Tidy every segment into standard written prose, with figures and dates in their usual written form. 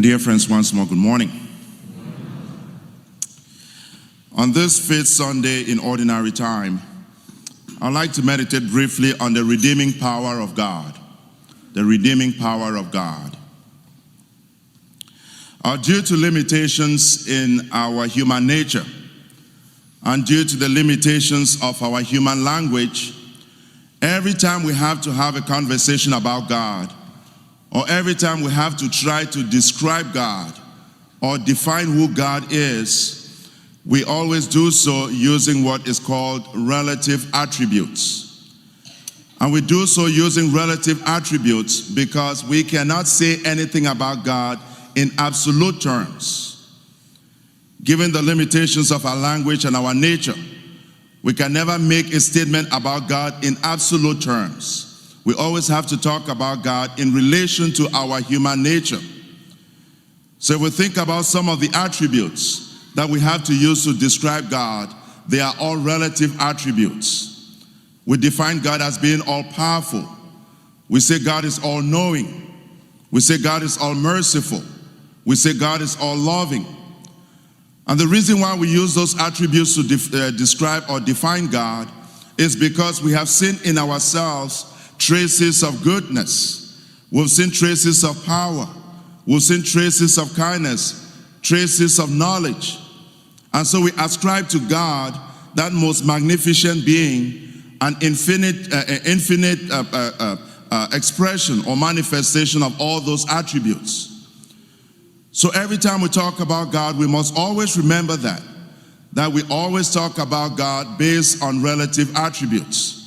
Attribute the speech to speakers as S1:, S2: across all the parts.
S1: My dear friends, once more, good morning. On this fifth Sunday in Ordinary Time, I'd like to meditate briefly on the redeeming power of God. The redeeming power of God. Due to limitations in our human nature, and due to the limitations of our human language, every time we have to have a conversation about God, or every time we have to try to describe God or define who God is, we always do so using what is called relative attributes. And we do so using relative attributes because we cannot say anything about God in absolute terms. Given the limitations of our language and our nature, we can never make a statement about God in absolute terms. We always have to talk about God in relation to our human nature. So if we think about some of the attributes that we have to use to describe God, they are all relative attributes. We define God as being all-powerful. We say God is all-knowing. We say God is all-merciful. We say God is all-loving. And the reason why we use those attributes to describe or define God is because we have seen in ourselves traces of goodness. We've seen traces of power. We've seen traces of kindness, traces of knowledge. And so we ascribe to God, that most magnificent being, an infinite expression or manifestation of all those attributes. So every time we talk about God, we must always remember that we always talk about God based on relative attributes.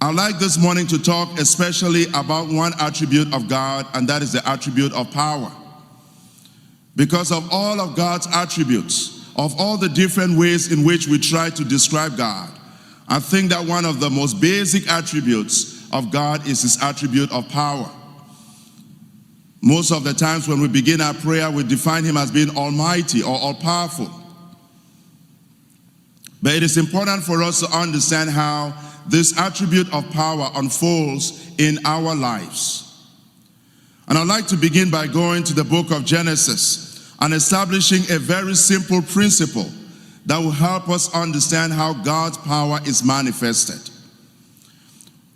S1: I'd like this morning to talk especially about one attribute of God, and that is the attribute of power. Because of all of God's attributes, of all the different ways in which we try to describe God, I think that one of the most basic attributes of God is his attribute of power. Most of the times when we begin our prayer, we define him as being almighty or all-powerful. But it is important for us to understand how this attribute of power unfolds in our lives. And I'd like to begin by going to the book of Genesis and establishing a very simple principle that will help us understand how God's power is manifested.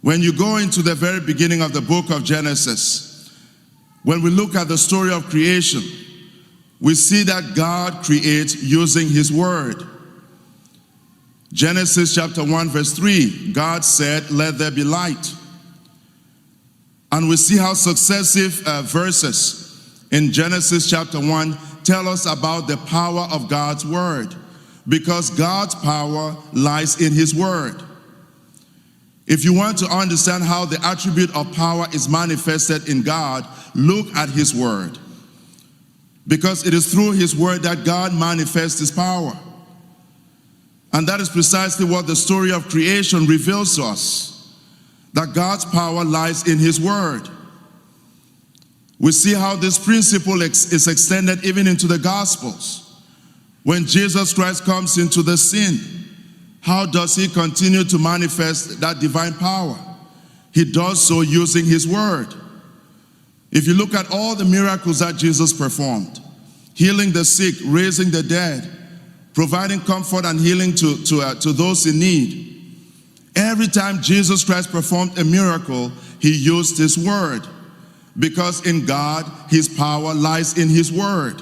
S1: When you go into the very beginning of the book of Genesis, when we look at the story of creation, we see that God creates using his word. Genesis chapter 1 verse 3, God said, "Let there be light." And we see how successive verses in Genesis chapter 1 tell us about the power of God's word, because God's power lies in his word. If you want to understand how the attribute of power is manifested in God, look at his word. Because it is through his word that God manifests his power. And that is precisely what the story of creation reveals to us, that God's power lies in his word. We see how this principle is extended even into the Gospels. When Jesus Christ comes into the scene, how does he continue to manifest that divine power? He does so using his word. If you look at all the miracles that Jesus performed, healing the sick, raising the dead, providing comfort and healing to those in need. Every time Jesus Christ performed a miracle, he used his word. Because in God, his power lies in his word.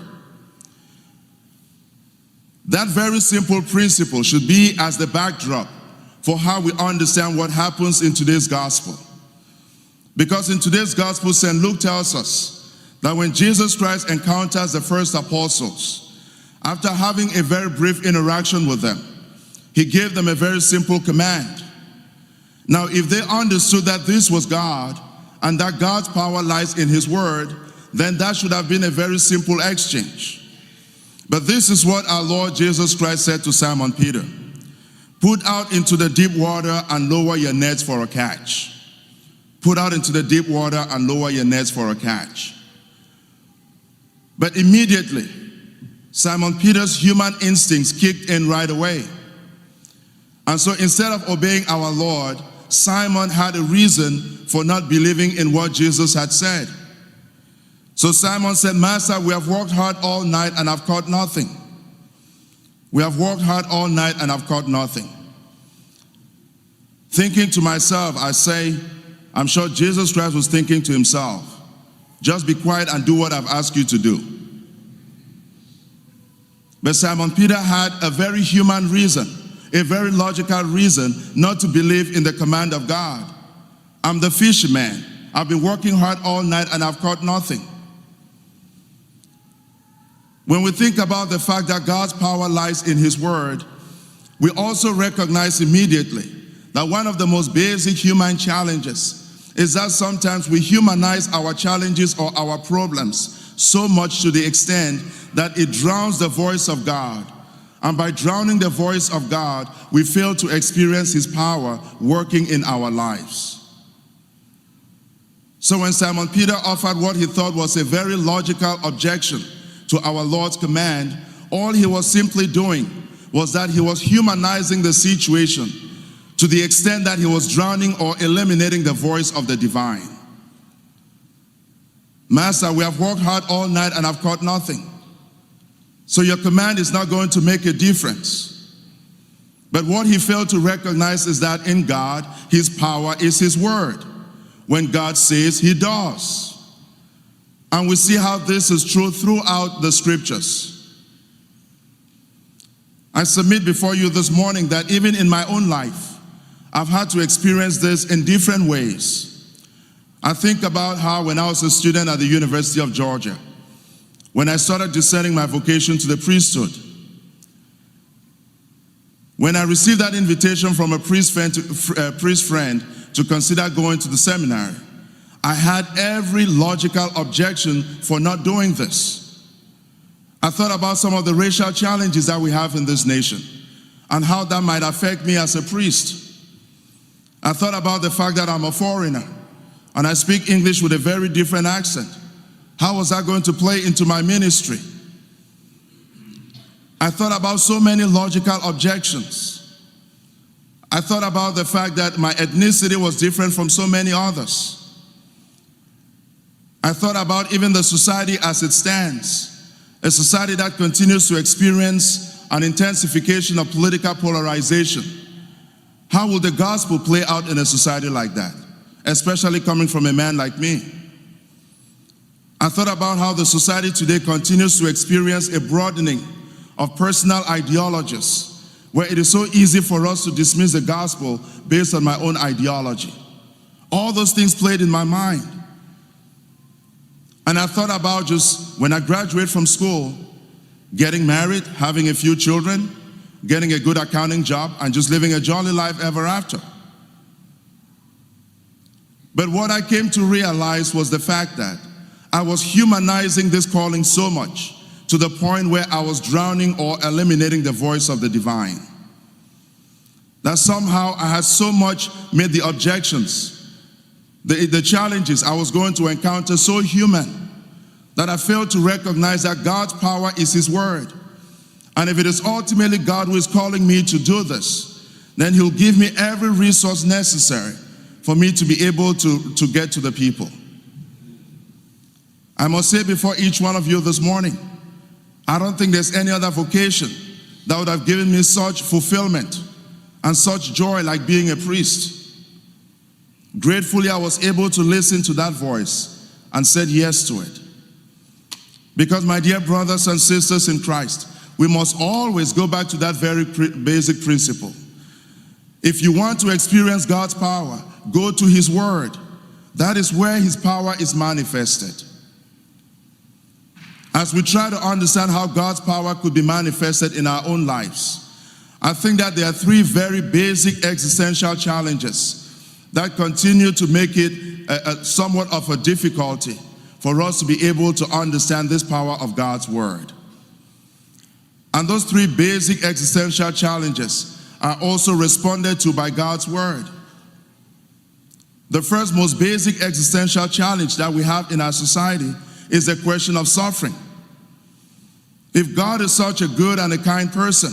S1: That very simple principle should be as the backdrop for how we understand what happens in today's gospel. Because in today's gospel, St. Luke tells us that when Jesus Christ encounters the first apostles, after having a very brief interaction with them, he gave them a very simple command. Now, if they understood that this was God and that God's power lies in his word, then that should have been a very simple exchange. But this is what our Lord Jesus Christ said to Simon Peter. "Put out into the deep water and lower your nets for a catch." Put out into the deep water and lower your nets for a catch. But immediately, Simon Peter's human instincts kicked in right away. And so instead of obeying our Lord, Simon had a reason for not believing in what Jesus had said. So Simon said, Master, we have worked hard all night and have caught nothing. We have worked hard all night and have caught nothing. Thinking to myself, I say, I'm sure Jesus Christ was thinking to himself, just be quiet and do what I've asked you to do. But Simon Peter had a very human reason, a very logical reason not to believe in the command of God. I'm the fisherman. I've been working hard all night and I've caught nothing. When we think about the fact that God's power lies in his word, we also recognize immediately that one of the most basic human challenges is that sometimes we humanize our challenges or our problems so much to the extent that it drowns the voice of God. And by drowning the voice of God, we fail to experience his power working in our lives. So when Simon Peter offered what he thought was a very logical objection to our Lord's command, all he was simply doing was that he was humanizing the situation to the extent that he was drowning or eliminating the voice of the divine. Master, we have worked hard all night and have caught nothing. So your command is not going to make a difference. But what he failed to recognize is that in God, his power is his word. When God says, he does. And we see how this is true throughout the scriptures. I submit before you this morning that even in my own life, I've had to experience this in different ways. I think about how when I was a student at the University of Georgia, when I started discerning my vocation to the priesthood, when I received that invitation from a priest friend to consider going to the seminary, I had every logical objection for not doing this. I thought about some of the racial challenges that we have in this nation and how that might affect me as a priest. I thought about the fact that I'm a foreigner and I speak English with a very different accent. How was that going to play into my ministry? I thought about so many logical objections. I thought about the fact that my ethnicity was different from so many others. I thought about even the society as it stands, a society that continues to experience an intensification of political polarization. How will the gospel play out in a society like that, especially coming from a man like me? I thought about how the society today continues to experience a broadening of personal ideologies, where it is so easy for us to dismiss the gospel based on my own ideology. All those things played in my mind. And I thought about just when I graduate from school, getting married, having a few children, getting a good accounting job, and just living a jolly life ever after. But what I came to realize was the fact that I was humanizing this calling so much to the point where I was drowning or eliminating the voice of the divine. That somehow I had so much made the objections, the challenges I was going to encounter so human that I failed to recognize that God's power is his word. And if it is ultimately God who is calling me to do this, then he'll give me every resource necessary for me to be able to get to the people. I must say before each one of you this morning, I don't think there's any other vocation that would have given me such fulfillment and such joy like being a priest. Gratefully, I was able to listen to that voice and said yes to it. Because my dear brothers and sisters in Christ, we must always go back to that very basic principle. If you want to experience God's power, go to his word. That is where his power is manifested. As we try to understand how God's power could be manifested in our own lives, I think that there are three very basic existential challenges that continue to make it somewhat of a difficulty for us to be able to understand this power of God's word. And those three basic existential challenges are also responded to by God's word. The first most basic existential challenge that we have in our society is the question of suffering. If God is such a good and a kind person,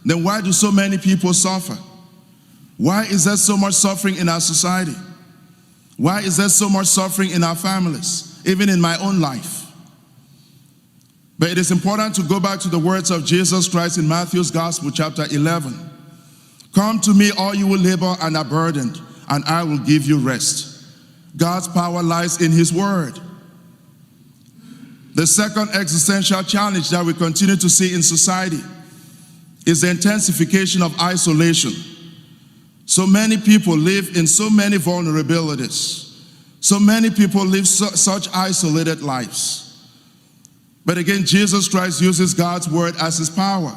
S1: then why do so many people suffer? Why is there so much suffering in our society? Why is there so much suffering in our families, even in my own life? But it is important to go back to the words of Jesus Christ in Matthew's Gospel, chapter 11. Come to me, all you will labor and are burdened, and I will give you rest. God's power lies in his word. The second existential challenge that we continue to see in society is the intensification of isolation. So many people live in so many vulnerabilities. So many people live such isolated lives. But again, Jesus Christ uses God's word as his power.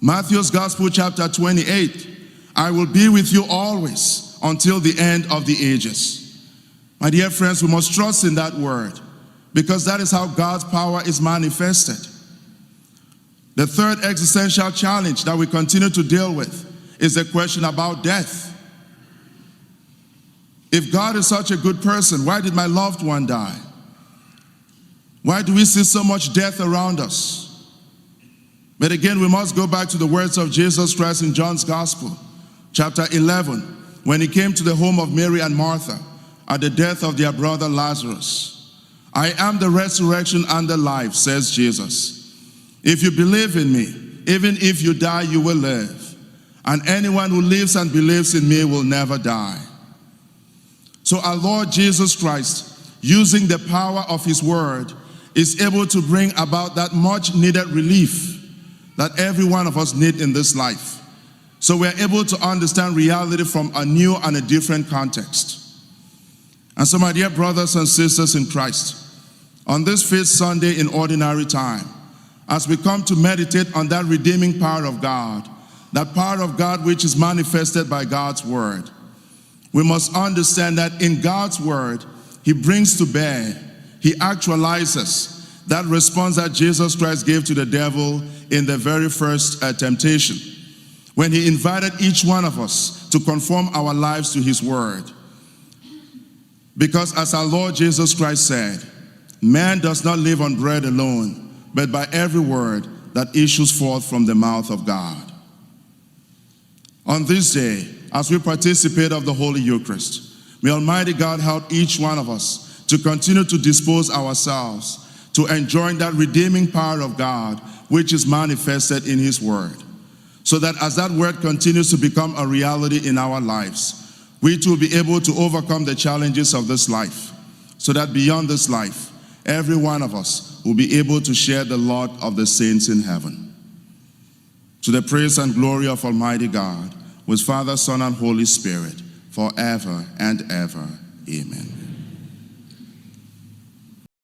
S1: Matthew's Gospel, chapter 28, I will be with you always until the end of the ages. My dear friends, we must trust in that word, because that is how God's power is manifested. The third existential challenge that we continue to deal with is the question about death. If God is such a good person, why did my loved one die? Why do we see so much death around us? But again, we must go back to the words of Jesus Christ in John's Gospel, chapter 11, when he came to the home of Mary and Martha at the death of their brother Lazarus. I am the resurrection and the life, says Jesus. If you believe in me, even if you die, you will live. And anyone who lives and believes in me will never die. So our Lord Jesus Christ, using the power of his word, is able to bring about that much needed relief that every one of us need in this life. So we're able to understand reality from a new and a different context. And so, my dear brothers and sisters in Christ, on this fifth Sunday in ordinary time, as we come to meditate on that redeeming power of God, that power of God which is manifested by God's word, we must understand that in God's word, he brings to bear, he actualizes that response that Jesus Christ gave to the devil in the very first temptation, when he invited each one of us to conform our lives to his word. Because as our Lord Jesus Christ said, man does not live on bread alone, but by every word that issues forth from the mouth of God. On this day, as we participate of the Holy Eucharist, may Almighty God help each one of us to continue to dispose ourselves to enjoying that redeeming power of God which is manifested in his word, so that as that word continues to become a reality in our lives, we too will be able to overcome the challenges of this life, so that beyond this life, every one of us will be able to share the lot of the saints in heaven. To the praise and glory of Almighty God, with Father, Son, and Holy Spirit, forever and ever. Amen.